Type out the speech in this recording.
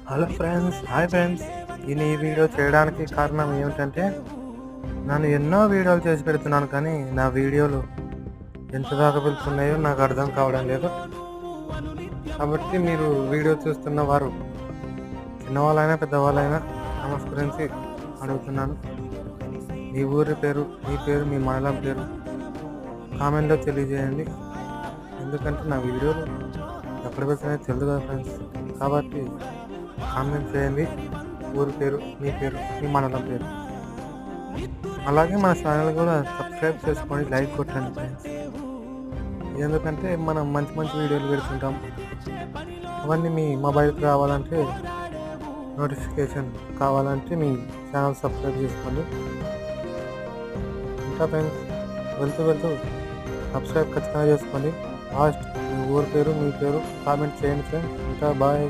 Hello friends, hi friends. నేను ఈ video చేయడానికి కారణం ఏమిటంటే, నేను ఎన్నో వీడియోలు చేసి పెడుతున్నాను, కానీ నా వీడియోలు ఎంత దాకా వెళ్తున్నాయో నాకు అర్థం కావడం లేదు. కాబట్టి మీరు వీడియో చూస్తున్న వారు చిన్నవాళ్ళైనా పెద్దవాళ్ళైనా నమస్కరించి అడుగుతున్నాను. మీ ఊరి పేరు, మీ పేరు, మీ మండలం పేరు కామెంట్లో తెలియజేయండి. ఎందుకంటే నా వీడియోలు ఎక్కడ వెళ్తున్నాయో తెలియదు కదా ఫ్రెండ్స్. కాబట్టి కామెంట్ చేయండి. ఊరి పేరు, మీ పేరు, మీ మండలం పేరు. అలాగే మన ఛానల్ కూడా సబ్స్క్రైబ్ చేసుకొని లైక్ కొట్టండి ఫ్రెండ్స్. ఎందుకంటే మనం మంచి మంచి వీడియోలు పెడుతుంటాం. అవన్నీ మీ మొబైల్కి రావాలంటే, నోటిఫికేషన్ కావాలంటే మీ ఛానల్ సబ్స్క్రైబ్ చేసుకోండి. ఇంకా ఫ్రెండ్స్, వెళ్తూ సబ్స్క్రైబ్ ఖచ్చితంగా చేసుకోండి. లాస్ట్ మీ ఊరి పేరు, మీ పేరు కామెంట్ చేయండి ఫ్రెండ్స్. ఇంకా బాయ్.